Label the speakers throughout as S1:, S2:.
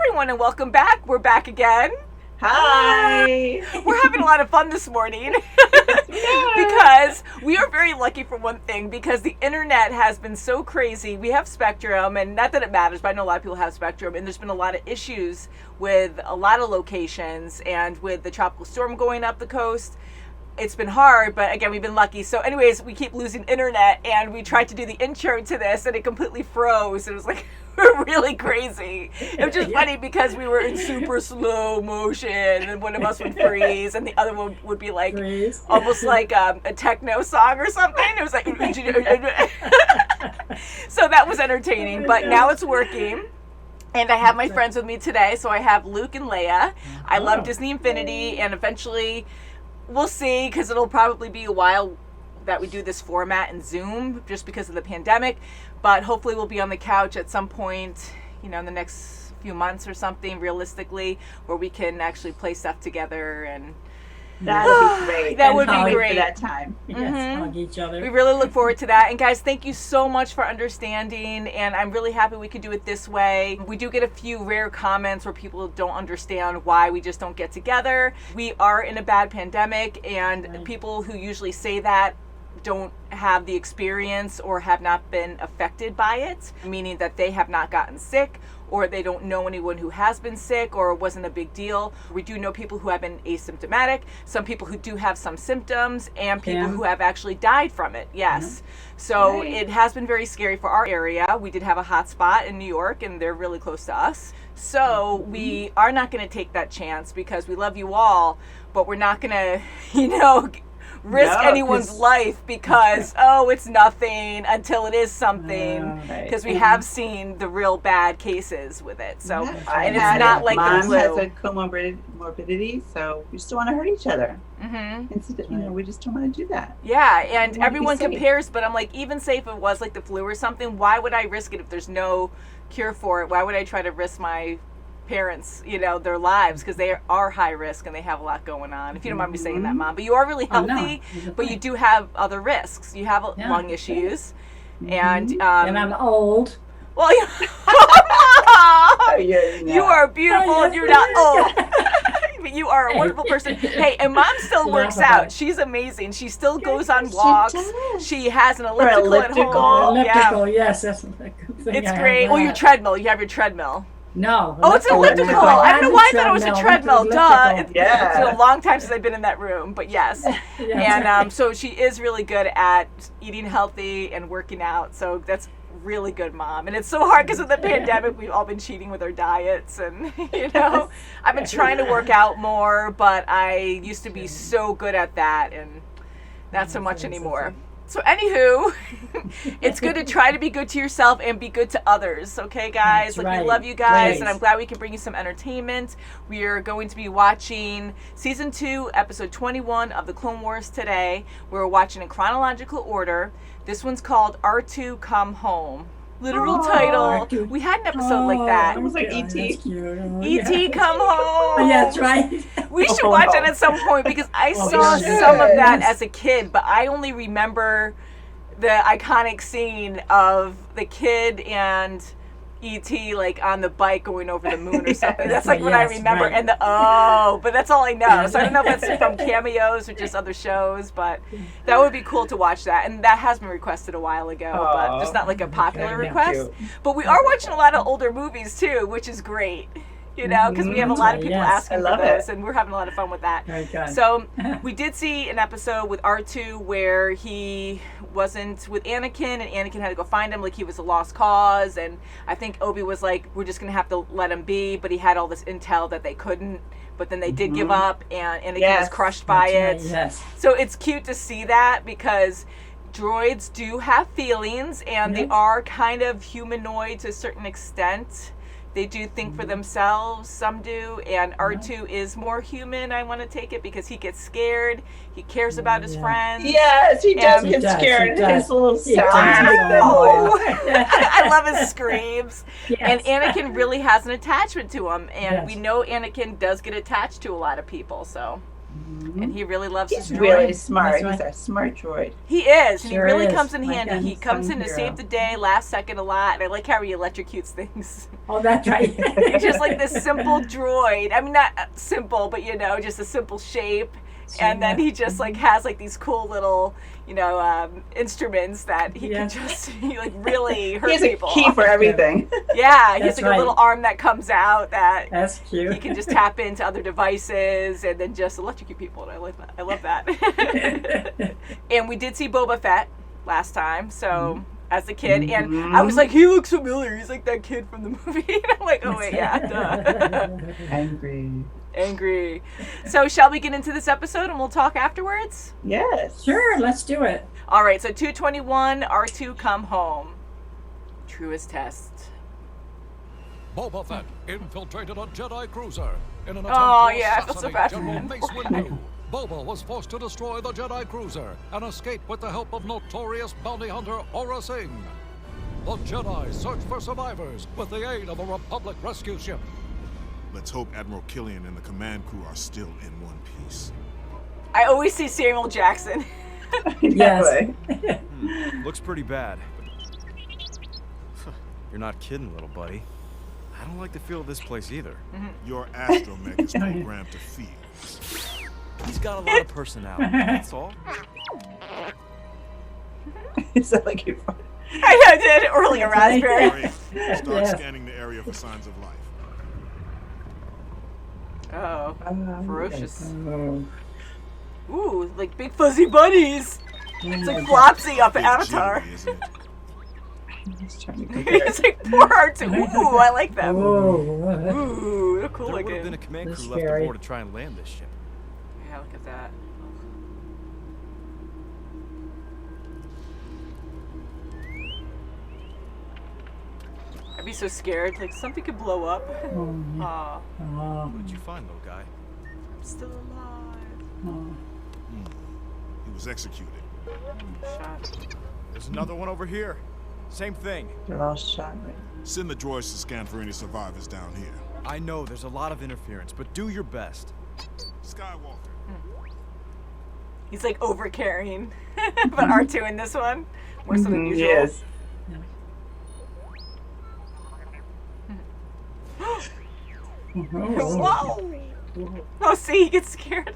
S1: everyone, and welcome back. We're back again.
S2: Hi!
S1: We're having a lot of fun this morning because we are very lucky for one thing, because the internet has been so crazy. We have Spectrum, and not that it matters, but I know a lot of people have Spectrum, and there's been a lot of issues with a lot of locations, and with the tropical storm going up the coast. It's been hard, but again, we've been lucky. So anyways, we keep losing internet, and we tried to do the intro to this, and it completely froze. It was like really crazy. It was just funny because we were in super slow motion, and one of us would freeze, and the other one would be like almost like a techno song or something. It was like so that was entertaining, but now it's working. And I have my friends with me today. So I have Luke and Leia. I love Disney Infinity, and eventually we'll see, because it'll probably be a while that we do this format in Zoom just because of the pandemic. But hopefully we'll be on the couch at some point, in the next few months or something, realistically, where we can actually play stuff together. And
S2: that'll be great.
S1: That would be great.
S2: For that time.
S3: Yes, hug each other.
S1: We really look forward to that. And guys, thank you so much for understanding. And I'm really happy we could do it this way. We do get a few rare comments where people don't understand why we just don't get together. We are in a bad pandemic, and people who usually say that don't have the experience or have not been affected by it, meaning that they have not gotten sick, or they don't know anyone who has been sick, or it wasn't a big deal. We do know people who have been asymptomatic, some people who do have some symptoms, and people who have actually died from it. Yes. So it has been very scary for our area. We did have a hot spot in New York, and they're really close to us. So we are not going to take that chance, because we love you all, but we're not going to, risk anyone's life because it's nothing until it is something, because we have seen the real bad cases with it. So and it's not like the flu.
S2: Mom has a comorbidity, so we just don't want to hurt each other. We just don't want to do that.
S1: Yeah, and everyone compares, but I'm like, even say if it was like the flu or something, why would I risk it if there's no cure for it? Why would I try to risk my parents, their lives, because they are high risk and they have a lot going on. If you don't mind me saying that, Mom, but you are really healthy, but you do have other risks. You have lung issues, and
S3: I'm old.
S1: Well, you are beautiful, and you're not old. You are a wonderful person. Hey, and Mom still works out. She's amazing. She still goes on walks. She has an elliptical at home.
S3: Elliptical, yes, that's a good thing.
S1: It's great. Well, your treadmill. You have your treadmill.
S3: No.
S1: Oh, it's an elliptical. I don't know why I thought it was a treadmill. Duh. It's been a long time since I've been in that room, but yes. And so she is really good at eating healthy and working out. So that's really good, Mom. And it's so hard because of the pandemic. We've all been cheating with our diets, and I've been trying to work out more, but I used to be so good at that, and not so much anymore. So anywho, it's good to try to be good to yourself and be good to others. Okay, guys? We love you guys, and I'm glad we can bring you some entertainment. We are going to be watching Season 2, Episode 21 of The Clone Wars today. We're watching in chronological order. This one's called R2 Come Home. Literal title. We had an episode like that.
S2: It was like E.T.
S1: E.T. Come Home.
S3: Yeah, that's right.
S1: We should watch it at some point, because I saw some of that as a kid, but I only remember the iconic scene of the kid and E.T. like on the bike going over the moon or something. That's like what I remember. And but that's all I know. So I don't know if that's from cameos or just other shows, but that would be cool to watch that. And that has been requested a while ago, but just not like a popular request. But we are watching a lot of older movies too, which is great. Because we have a lot of people asking for those, and we're having a lot of fun with that. So we did see an episode with R2 where he wasn't with Anakin, and Anakin had to go find him like he was a lost cause, and I think Obi was like, we're just going to have to let him be, but he had all this intel that they couldn't, but then they did give up, and Anakin was crushed by it. So it's cute to see that, because droids do have feelings, and they are kind of humanoid to a certain extent. They do think for themselves, some do, and R2 is more human, I want to take it, because he gets scared, he cares about his friends.
S2: Yes, he does get scared. His little sound.
S1: I love his screams. And Anakin really has an attachment to him, and we know Anakin does get attached to a lot of people, so And he really loves
S2: He's
S1: his droid.
S2: really smart.
S3: That's
S2: He's a smart droid.
S1: He is, and
S3: Sure
S1: he really
S3: is.
S1: comes in
S2: My
S1: handy. He
S2: unsung
S1: comes in to
S2: hero.
S1: save the day last second a lot, and I like how he electrocutes things.
S3: Oh, that's right.
S1: He's just like this simple droid. I mean, not simple, but you know, just a simple shape. And then he just like has like these cool little, you know, instruments that he can just like really hurt
S2: He has a
S1: people.
S2: key for everything.
S1: Yeah, he has
S3: That's
S1: like
S3: right.
S1: a little arm that comes out that
S3: That's cute.
S1: he can just tap into other devices and then just electrocute people. And I like that. I love that. And we did see Boba Fett last time, so as a kid, and I was like, he looks familiar. He's like that kid from the movie. And I'm like, oh wait, yeah, duh. Angry. So shall we get into this episode and we'll talk afterwards?
S2: Yes.
S3: Sure, let's do it.
S1: All right. So 221, R2 come home. Truest test.
S4: Boba Fett infiltrated a Jedi cruiser in an attempt
S1: Oh,
S4: to
S1: yeah, I feel so
S4: assassinate
S1: bad for
S4: General
S1: him.
S4: Mace Windu. Boba was forced to destroy the Jedi cruiser and escape with the help of notorious bounty hunter Aura Singh. The Jedi search for survivors with the aid of a Republic rescue ship.
S5: Let's hope Admiral Killian and the command crew are still in one piece.
S1: I always see Samuel Jackson.
S3: Yes.
S6: Looks pretty bad. You're not kidding, little buddy. I don't like the feel of this place either.
S5: Your astromech is programmed to feel.
S6: He's got a lot of personality, that's all.
S2: Is that like your
S1: I did early a raspberry.
S5: Great. Start
S3: Yes.
S5: scanning the area for signs of life.
S1: Oh, ferocious.
S3: Oh.
S1: Ooh, like big fuzzy bunnies. It's like Flopsy off of
S5: Bit
S1: Avatar.
S5: jittery, isn't it?
S2: He's trying to compare.
S1: It's like poor R2. Ooh, I like them.
S3: Oh.
S1: Ooh, they're cool
S6: There would have been a
S1: looking.
S6: command
S3: That's
S6: crew left
S3: scary.
S6: aboard to try and land this ship.
S1: Yeah, look at that. I'd be so scared. Like something could blow up.
S3: Oh, yeah.
S1: Aw,
S3: Oh.
S6: What did you find, little guy?
S1: I'm still alive.
S3: Oh.
S5: He was executed.
S1: Shot.
S6: There's another one over here. Same thing.
S2: They're all shot. Right?
S5: Send the droids to scan for any survivors down here.
S6: I know there's a lot of interference, but do your best.
S5: Skywalker.
S1: He's like over carrying, but R2 in this one more so than usual.
S2: Yes.
S1: Whoa! Oh, see, he gets scared.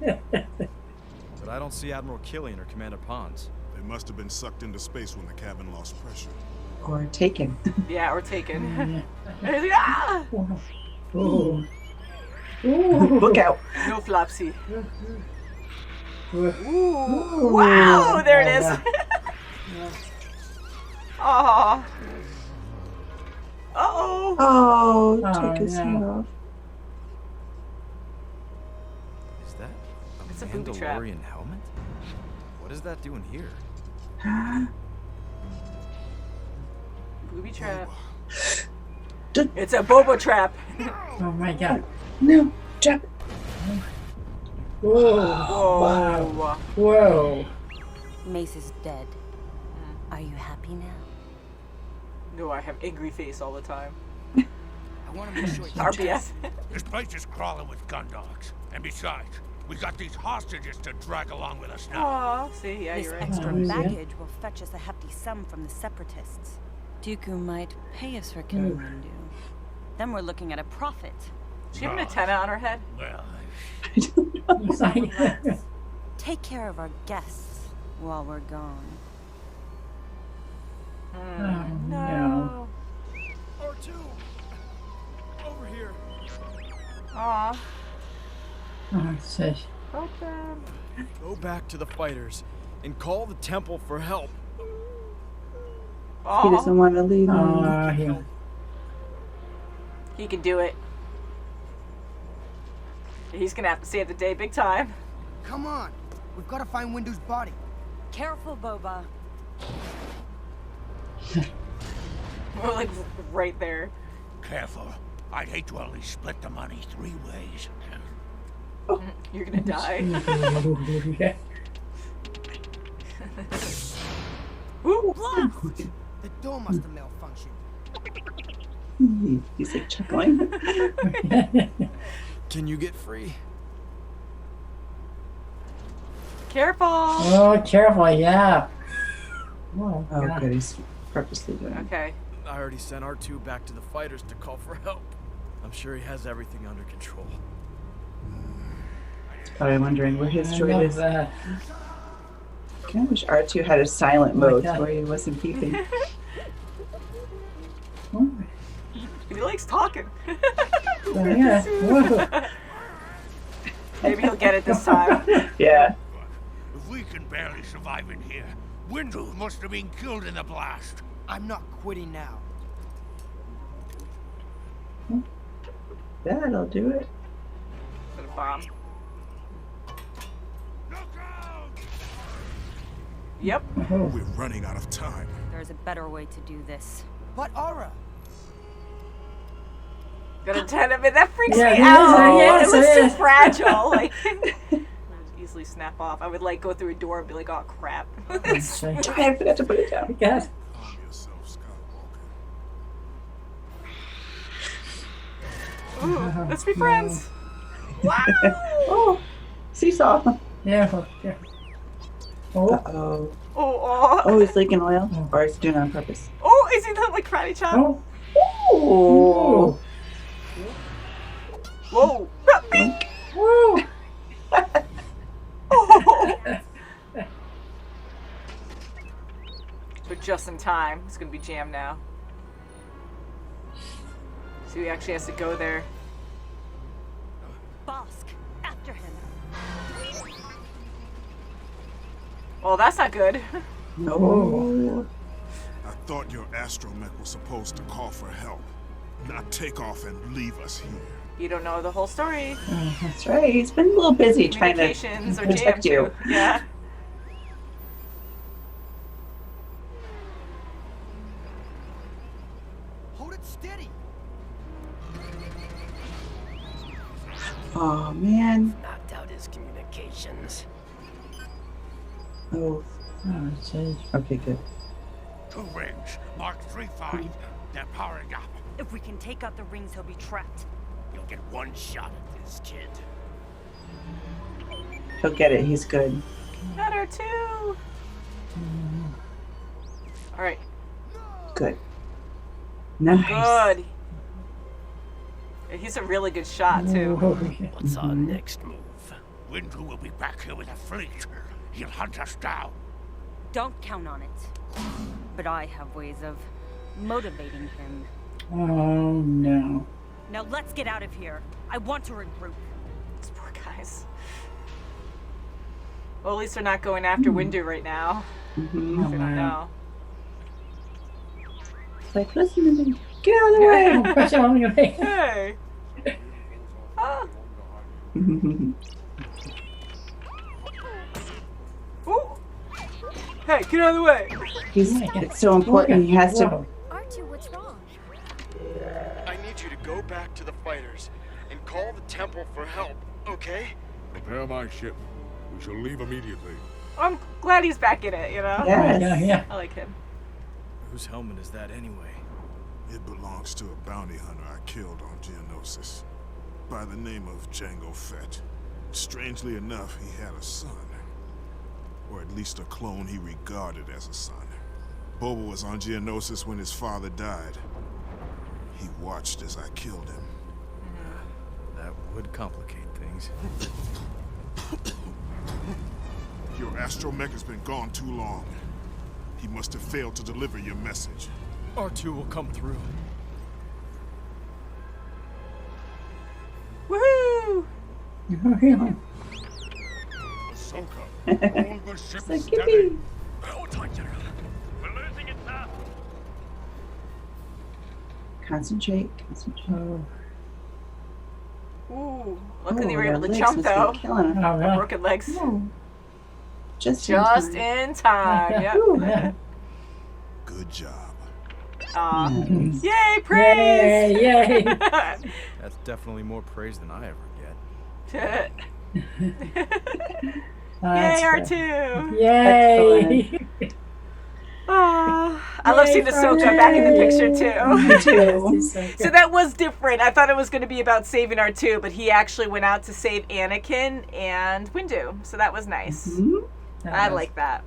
S6: But I don't see Admiral Killian or Commander Pons.
S5: They must have been sucked into space when the cabin lost pressure.
S2: Or taken.
S1: Yeah, or taken. And he's like, ah!
S3: Oh. Ooh.
S2: Look out.
S1: No Flopsy.
S3: Ooh.
S1: Wow, there it is. Aw. Uh-oh.
S2: Oh,
S3: Oh,
S2: take his
S3: no.
S2: head off.
S6: Is that
S1: It's a
S6: a
S1: booby trap.
S6: Mandalorian helmet? What is that doing here?
S1: Booby trap.
S2: D-
S1: It's a Boba trap.
S3: Oh my god.
S2: No. Drop.
S3: Whoa.
S1: Whoa.
S3: Whoa.
S7: Mace is dead. Are you happy now?
S1: No, I have angry face all the time.
S8: I want to make sure you
S1: RPS.
S8: This place is crawling with gun dogs. And besides, we got these hostages to drag along with us now.
S1: Aw, see, yeah,
S7: This
S1: you're right.
S7: extra
S3: Oh, yeah.
S7: baggage will fetch us a hefty sum from the Separatists. Dooku might pay us for killing Windu. Then we're looking at a profit.
S1: Does she have an antenna on her head?
S8: Well,
S3: It's like,
S7: Take care of our guests while we're gone.
S3: oh,
S1: No.
S6: R2! Over here.
S1: Aw.
S3: Oh, shit.
S1: Help them.
S6: Go back to the fighters and call the temple for help.
S2: He
S1: Aw.
S2: doesn't want to leave.
S3: Oh, yeah.
S1: He can do it. He's gonna have to save the day big time.
S9: Come on. We've got to find Windu's body.
S7: Careful, Boba.
S1: We're like right there.
S8: careful. I'd hate to only split the money 3 ways.
S1: You're gonna die.
S3: Yeah.
S1: Woo!
S9: The door must have malfunctioned.
S2: He's like chuckling.
S6: Can you get free?
S1: Careful.
S3: Oh, careful, yeah. Oh,
S2: Oh,
S3: God.
S2: good. He's purposely doing it.
S1: Okay.
S6: I already sent R2 back to the fighters to call for help. I'm sure he has everything under control.
S2: Probably wondering where his
S3: I
S2: droid
S3: love
S2: is.
S3: that.
S2: I kind of wish R2 had a silent mode
S3: God.
S2: where he wasn't peeping.
S3: Oh,
S1: He likes talking.
S3: yeah. Whoa.
S1: Maybe he'll get it this time.
S2: Yeah.
S8: If we can barely survive in here, Windu must have been killed in the blast.
S9: I'm not quitting now.
S2: That'll do it.
S1: Put a bomb.
S8: Look out!
S1: Yep.
S3: Oh.
S5: We're running out of time.
S7: There's a better way to do this.
S9: But Aura,
S1: Got a 10 of it. That freaks
S3: Yeah,
S1: me
S3: it is,
S1: out.
S3: yes,
S1: it looks
S3: it
S1: so
S3: is.
S1: fragile. Like, it would easily snap off. I would like go through a door and be like, oh crap.
S3: Let's see.
S2: I forgot to put it down.
S3: Yes.
S5: Calm yourself, Skywalker.
S1: Ooh, let's be friends. Wow.
S2: Oh, seesaw.
S3: Yeah. Yeah. Oh.
S2: Uh-oh.
S1: Oh,
S2: Oh, he's leaking oil? Or he's doing it on purpose?
S1: oh, is he not like karate chop?
S3: Oh.
S2: Oh.
S1: Whoa.
S3: Woo.
S1: Oh. We're just in time. It's gonna be jammed now. So he actually has to go there.
S7: Bosk, after him.
S1: Well, that's not good.
S2: No.
S5: I thought your astromech was supposed to call for help, not take off and leave us here.
S1: You don't know the whole story.
S2: That's right. He's been a little busy trying to
S1: Communications are
S2: protect
S1: jammed
S2: you.
S1: too. Yeah.
S9: hold it steady.
S2: Oh, man.
S9: Knocked out his communications.
S2: Oh,
S3: Oh, geez.
S2: okay, good.
S8: 2 rings, marked 3-5. They're powering up.
S7: If we can take out the rings, he'll be trapped.
S8: You'll get 1 shot at this kid.
S2: He'll get it. He's good.
S1: Not her too. All right.
S2: Good. Nice.
S1: Good. He's a really good shot too.
S3: Oh, yeah.
S9: What's our next move?
S8: Windu will be back here with a fleet. He'll hunt us down.
S7: Don't count on it. But I have ways of motivating him.
S3: Oh, no.
S7: Now let's get out of here. I want to regroup.
S1: These poor guys. Well, at least they're not going after Windu right now.
S2: Mhm.
S1: They don't know.
S2: It's like, listen to me. Get out of the way.
S3: Oh, push it on your face.
S1: Hey. Ah. Ooh. Hey, get out of the way.
S2: It's so important. He has to.
S3: Whoa.
S10: R2, what's wrong?
S6: I need you to go back to the fighters and call the temple for help, okay?
S5: Prepare my ship. We shall leave immediately.
S1: I'm glad he's back in it, you know?
S2: Yes.
S3: Yeah, yeah.
S1: I like him.
S6: Whose helmet is that anyway?
S5: It belongs to a bounty hunter I killed on Geonosis by the name of Jango Fett. Strangely enough, he had a son. Or at least a clone he regarded as a son. Boba was on Geonosis when his father died. He watched as I killed him.
S6: That would complicate things.
S5: Your astromech has been gone too long. He must have failed to deliver your message.
S6: R2 will come through.
S1: Woohoo!
S8: Ahsoka, hold the ship
S2: It's like,
S8: steady.
S2: yippee.
S8: We're losing it, sir.
S2: Concentrate. Concentrate.
S3: Oh,
S1: Ooh. Luckily they were
S2: their
S1: able to
S2: legs
S1: jump
S2: must be
S1: though.
S2: Killing him.
S3: oh,
S1: The
S3: yeah.
S1: broken legs.
S2: Oh. Just
S1: Just
S2: in
S1: in time. Yep.
S2: Ooh.
S3: Yeah.
S5: Good job.
S1: Aw.
S2: Nice.
S1: Yay, praise!
S3: Yay, yay.
S6: That's definitely more praise than I ever get.
S1: Yay,
S3: That's
S1: R2!
S3: Yay.
S1: I love seeing
S3: Yay,
S1: Ahsoka
S3: Friday.
S1: back in the picture
S2: Me
S1: too.
S2: too.
S1: So that was different. I thought it was going to be about saving R2, but he actually went out to save Anakin and Windu. So that was nice.
S2: Mm-hmm.
S1: I like that.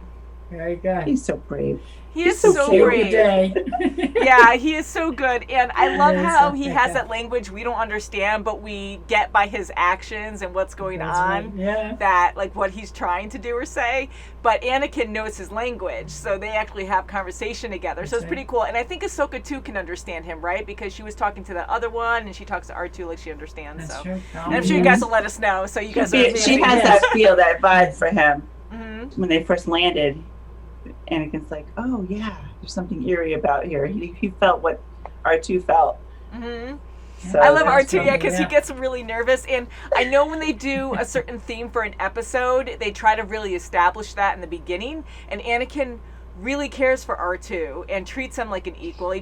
S3: Very good.
S2: He's so brave.
S1: He is
S2: so
S1: so
S2: cute.
S1: brave.
S3: Day.
S1: Yeah, he is so good. And I love
S3: Yeah,
S1: how
S3: so
S1: he
S3: good,
S1: has
S3: yeah.
S1: that language we don't understand, but we get by his actions and what's going
S3: That's
S1: on.
S3: right, yeah.
S1: That, like, what he's trying to do or say. But Anakin knows his language, so they actually have conversation together. So it's
S3: That's
S1: pretty
S3: right.
S1: cool. And I think Ahsoka, too, can understand him, right? Because she was talking to the other one, and she talks to R2 like she understands.
S3: That's
S1: so.
S3: true.
S1: And I'm sure you guys will let us know. So you guys are
S2: She
S1: amazing.
S2: has that feel, that vibe for him.
S1: Mhm.
S2: When they first landed, Anakin's like, oh yeah, there's something eerie about here. He felt what R2 felt.
S1: Mhm.
S2: So
S1: I love
S2: that's
S1: R2, yeah, because he
S3: yeah.
S1: gets really nervous. And I know when they do a certain theme for an episode, they try to really establish that in the beginning. And Anakin really cares for R2 and treats him like an equal. He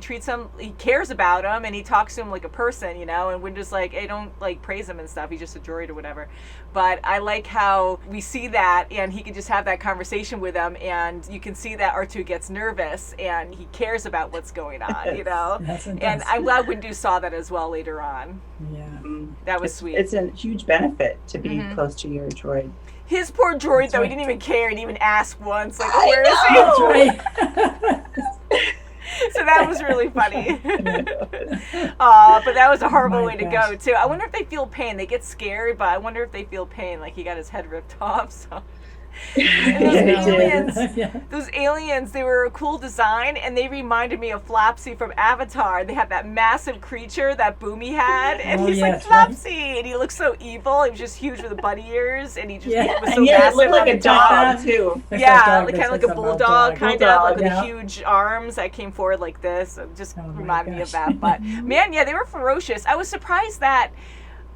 S1: cares about him, and he talks to him like a person, you know. And Windu's like, hey, don't like praise him and stuff. He's just a droid or whatever. But I like how we see that, and he can just have that conversation with him, and you can see that R2 gets nervous and he cares about what's going on, you know.
S3: Yes, it
S1: And
S3: does.
S1: I'm glad Windu saw that as well later on.
S3: Yeah.
S1: That was sweet.
S2: It's a huge benefit to be
S1: Mhm.
S2: close to your droid.
S1: His poor droid,
S3: That's
S1: though,
S3: right.
S1: he didn't even care. He didn't even ask once, like,
S2: I
S1: where is
S3: That's
S1: he?
S3: right.
S1: So that was really funny. But that was a horrible
S3: My
S1: way to
S3: gosh.
S1: go, too. I wonder if they feel pain. They get scared, but I wonder if they feel pain. Like, he got his head ripped off, so... And those
S2: Yeah, he did.
S1: aliens,
S3: Yeah.
S1: those aliens, they were a cool design, and they reminded me of Flopsy from Avatar. They had that massive creature that Boomy had, and
S3: Oh,
S1: he's
S3: yes,
S1: like Flopsy, and he looked so evil. He was just huge with the bunny ears, and he just
S3: Yeah.
S1: was so
S2: And yeah, it
S1: massive.
S2: looked like a dog
S3: dog.
S2: too.
S3: Like
S1: Yeah,
S3: that dog
S1: like
S3: that
S1: kind of like
S3: says
S1: a
S3: something about
S1: bulldog,
S3: dog.
S1: kind
S2: Bulldog,
S1: of like with
S3: yeah.
S1: the huge arms that came forward like this. It just
S3: Oh my
S1: reminded me of
S3: gosh.
S1: that. But man, yeah, they were ferocious. I was surprised that.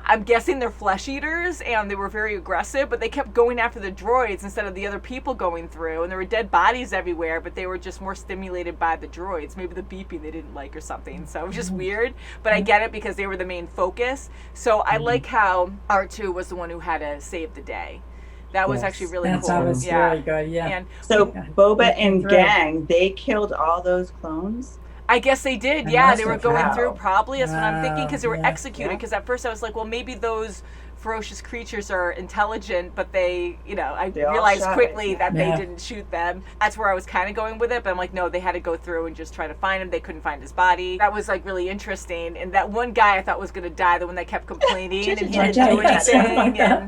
S1: I'm guessing they're flesh eaters, and they were very aggressive, but they kept going after the droids instead of the other people going through, and there were dead bodies everywhere, but they were just more stimulated by the droids. Maybe the beeping they didn't like or something, so it was just weird, but I get it because they were the main focus. So I like how R2 was the one who had to save the day. That was
S2: Yes.
S1: actually really
S3: That's
S1: cool.
S3: always
S1: Yeah.
S3: very good, yeah.
S1: And
S2: So
S3: Yeah.
S2: Boba and
S3: Right.
S2: gang, they killed all those clones.
S1: I guess they did.
S3: I
S1: Yeah,
S3: must
S1: they were
S3: have.
S1: going
S2: Wow.
S1: through probably. That's what I'm thinking because they were
S3: Yeah.
S1: executed.
S2: Yeah.
S1: Because at first I was like, well, maybe those ferocious creatures are intelligent, but they, you know, I
S2: They all
S1: realized
S2: shot
S1: quickly
S2: it.
S1: that
S3: Yeah.
S1: they didn't shoot them. That's where I was kind of going with it. But I'm like, no, they had to go through and just try to find him. They couldn't find his body. That was like really interesting. And that one guy I thought was going to die, the one that kept complaining and he didn't do
S3: Yeah, something like
S1: anything.
S3: that.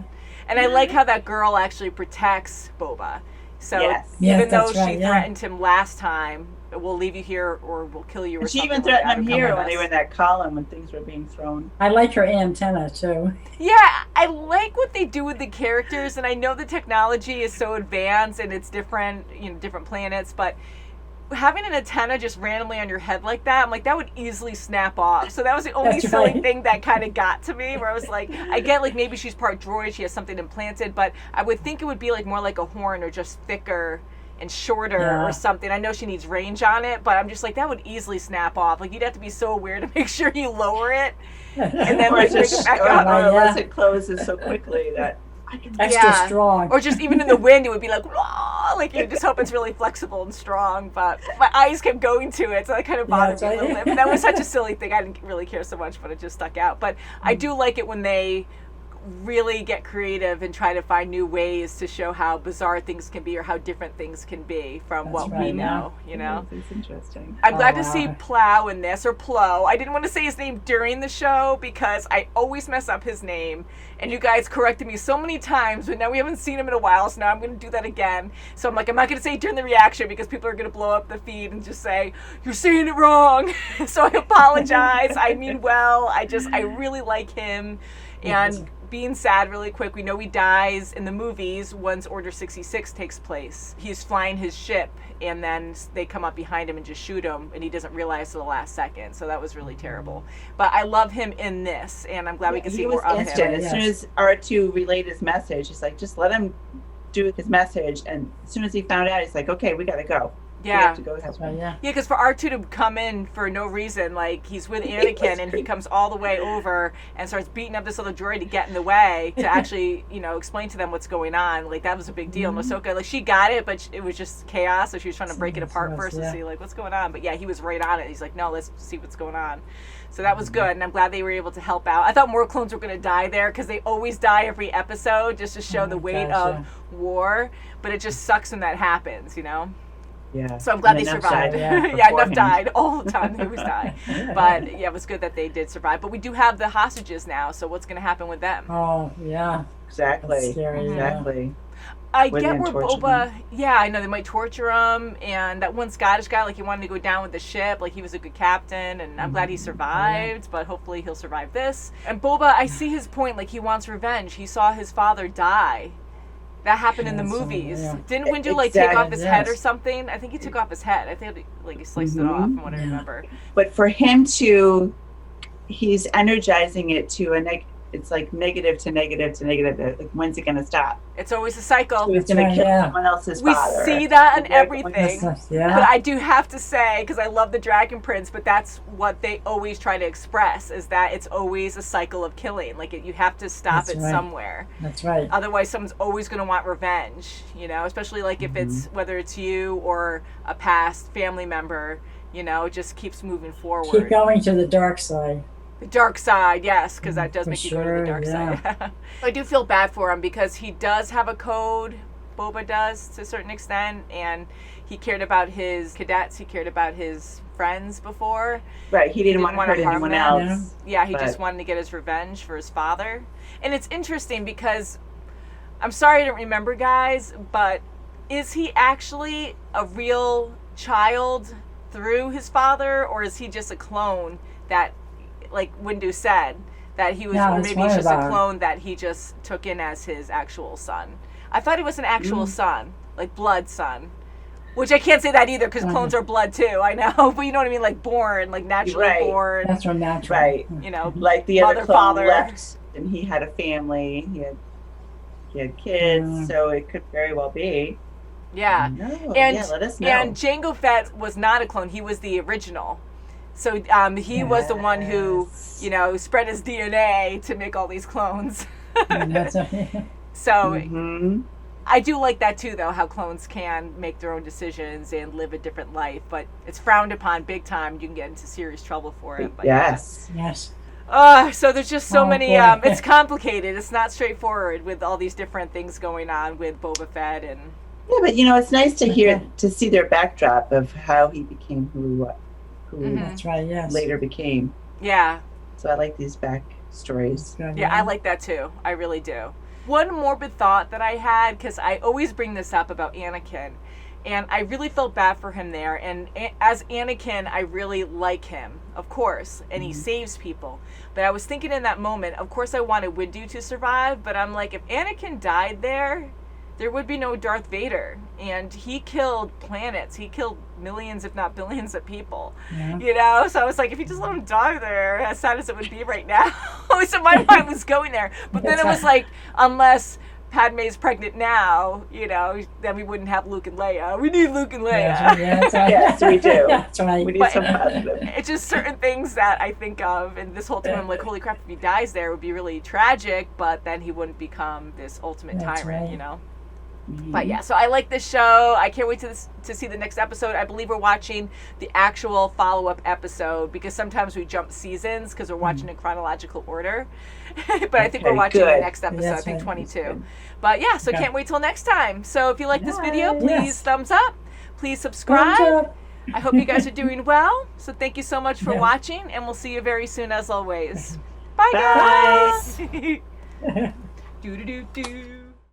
S1: And I like how that girl actually protects Boba. So
S2: Yes.
S3: Yes,
S1: even though
S3: that's
S1: she
S3: right, yeah.
S1: threatened him last time, we'll leave you here or we'll kill you or
S2: And she
S1: something
S2: even
S1: like
S2: threatened
S1: that,
S2: them
S1: or come
S2: here
S1: with
S2: when they
S1: us.
S2: were in that column when things were being thrown.
S3: I like her antenna too.
S1: Yeah, I like what they do with the characters, and I know the technology is so advanced and it's different, you know, different planets, but having an antenna just randomly on your head like that, I'm like, that would easily snap off. So that was the only
S3: That's
S1: silly
S3: right.
S1: thing that kind of got to me, where I was like, I get like maybe she's part droid, she has something implanted, but I would think it would be like more like a horn or just thicker and shorter
S3: Yeah.
S1: or something. I know she needs range on it, but I'm just like, that would easily snap off. Like, you'd have to be so aware to make sure you lower it and then
S2: Or
S1: like bring
S2: just
S1: it back
S2: or,
S1: up.
S2: or unless
S3: Yeah.
S2: it closes so quickly that I can
S3: Extra
S1: Yeah.
S3: strong.
S1: Or just even in the wind, it would be like, "Wah!" Like you just hope it's really flexible and strong. But my eyes kept going to it, so that kind of bothered
S3: Yeah,
S1: me a
S3: it's
S1: little
S3: like-
S1: bit. But that was such a silly thing. I didn't really care so much, but it just stuck out. But I do like it when they really get creative and try to find new ways to show how bizarre things can be or how different things can be from
S3: That's
S1: what we
S3: right, yeah.
S1: know, you know?
S2: It's interesting.
S1: I'm glad to
S3: Oh,
S1: see
S3: wow.
S1: Plow in this, or Plo. I didn't want to say his name during the show because I always mess up his name. And you guys corrected me so many times, but now we haven't seen him in a while, so now I'm going to do that again. So I'm like, I'm not going to say it during the reaction because people are going to blow up the feed and just say, you're saying it wrong. So I apologize. I mean well. I really like him. And being sad really quick, we know he dies in the movies once Order 66 takes place. He's flying his ship and then they come up behind him and just shoot him and he doesn't realize till the last second. So that was really terrible. But I love him in this and I'm glad we can see
S2: He was
S1: more of
S2: instant.
S1: him.
S2: As soon as R2 relayed his message, he's like, just let him do his message. And as soon as he found out, he's like, okay, we got to go. We
S1: Yeah.
S2: have to go help
S3: That's right,
S2: him.
S3: yeah.
S1: Yeah, because for R2 to come in for no reason, like he's with Anakin and he comes all the way over and starts beating up this little droid to get in the way to actually, explain to them what's going on. Like that was a big deal. And Ahsoka, like she got it, but it was just chaos. So she was trying to break it apart first and see like what's going on. But yeah, he was right on it. He's like, no, let's see what's going on. So that was good, and I'm glad they were able to help out. I thought more clones were going to die there because they always die every episode just to show the weight of war. But it just sucks when that happens,
S2: Yeah.
S1: So I'm glad
S2: And
S1: they
S2: enough
S1: survived.
S2: died
S1: Yeah, enough
S2: beforehand.
S1: died all the time. They always die. But yeah, it was good that they did survive. But we do have the hostages now, so what's going to happen with them?
S3: Oh, yeah.
S2: Exactly.
S3: That's scary, yeah.
S2: Exactly.
S1: I
S2: Were they
S1: get
S2: gonna
S1: where
S2: torture
S1: Boba, yeah, I know they might torture him, and that one Scottish guy, like he wanted to go down with the ship, like he was a good captain, and I'm glad he survived, but hopefully he'll survive this. And Boba, I see his point, like he wants revenge. He saw his father die. That happened in the
S3: Yeah, so,
S1: movies.
S3: yeah.
S1: Didn't Windu like take off his head or
S3: Yes.
S1: something? I think he took off his head. I think like he sliced it off, from what I remember.
S2: But for him to, he's energizing it to it's like negative to negative to negative. Like, when's it going to stop?
S1: It's always a cycle.
S2: So he's going to kill
S3: Yeah.
S2: someone else's
S1: We
S2: father.
S1: see that in
S2: And they're going
S1: everything.
S2: to-
S3: Yeah.
S1: But I do have to say, because I love the Dragon Prince, but that's what they always try to express, is that it's always a cycle of killing. Like, you have to stop
S3: That's
S1: it
S3: right.
S1: somewhere.
S3: That's right.
S1: Otherwise, someone's always going to want revenge, especially like if it's, whether it's you or a past family member, it just keeps moving forward.
S3: Keep going to the dark side.
S1: The dark side, yes, because that does
S3: For
S1: make you go to
S3: sure,
S1: the dark
S3: yeah.
S1: side. I do feel bad for him because he does have a code, Boba does, to a certain extent, and he cared about his cadets, he cared about his friends before.
S2: Right. He didn't want to
S1: wanna
S2: hurt
S1: harm
S2: anyone
S1: them.
S2: else.
S1: Yeah, he
S2: but-
S1: just wanted to get his revenge for his father. And it's interesting because, I'm sorry I don't remember, guys, but is he actually a real child through his father, or is he just a clone that, like Windu said, that he was,
S3: Yeah,
S1: or
S3: that's
S1: maybe
S3: what
S1: he's just a
S3: about-
S1: clone that he just took in as his actual son? I thought he was an actual son, like blood son. Which I can't say that either, because clones are blood too, I know. But you know what I mean? Like born, like naturally
S2: Right.
S1: born.
S3: That's from natural.
S2: Right. Like the other
S1: mother,
S2: clone
S1: father.
S2: left, and he had a family. He had kids, so it could very well be.
S1: Yeah.
S2: No,
S1: And
S2: yeah, let us know.
S1: And Jango Fett was not a clone. He was the original. So he was the one who, spread his DNA to make all these clones.
S3: That's
S1: So
S2: Mm-hmm.
S1: I do like that too, though, how clones can make their own decisions and live a different life. But it's frowned upon big time. You can get into serious trouble for it. But
S2: Yes.
S3: Yes.
S1: So there's just so
S3: Oh,
S1: many,
S3: boy.
S1: it's complicated. It's not straightforward with all these different things going on with Boba Fett and...
S2: Yeah, but it's nice to to see their backdrop of how he became who
S3: That's right, yes.
S2: later became.
S1: Yeah.
S2: So I like these back stories.
S1: Yeah, I like that too. I really do. One morbid thought that I had, because I always bring this up about Anakin, and I really felt bad for him there. And as Anakin, I really like him, of course, and he saves people. But I was thinking in that moment, of course I wanted Windu to survive, but I'm like, if Anakin died there would be no Darth Vader. And he killed planets. He killed millions, if not billions of people.
S3: Yeah.
S1: So I was like, if you just let him die there, as sad as it would be right now. So my mind was going there. But then it was like, unless Padme's pregnant now, then we wouldn't have Luke and Leia. We need Luke and Leia.
S3: Yeah, that's right.
S2: Yes, we do.
S3: That's right.
S2: We need
S1: But
S2: some positive.
S1: it's just certain things that I think of, and this whole time I'm like, holy crap, if he dies there, it would be really tragic, but then he wouldn't become this ultimate
S3: That's
S1: tyrant,
S3: right.
S1: But yeah, so I like this show. I can't wait to see the next episode. I believe we're watching the actual follow-up episode, because sometimes we jump seasons because we're watching in chronological order. But I think we're
S2: Okay,
S1: watching the
S2: good.
S1: next episode,
S3: That's
S1: I think
S3: right.
S1: 22. But yeah, so
S3: Okay.
S1: can't wait till next time. So if you like this video,
S2: Nice.
S1: please
S3: Yes.
S1: thumbs up. Please
S3: Thumbs
S1: subscribe.
S3: up.
S1: I hope you guys are doing well. So thank you so much for
S3: Yeah.
S1: watching, and we'll see you very soon as always. Bye,
S2: Bye.
S1: guys. Do do do do.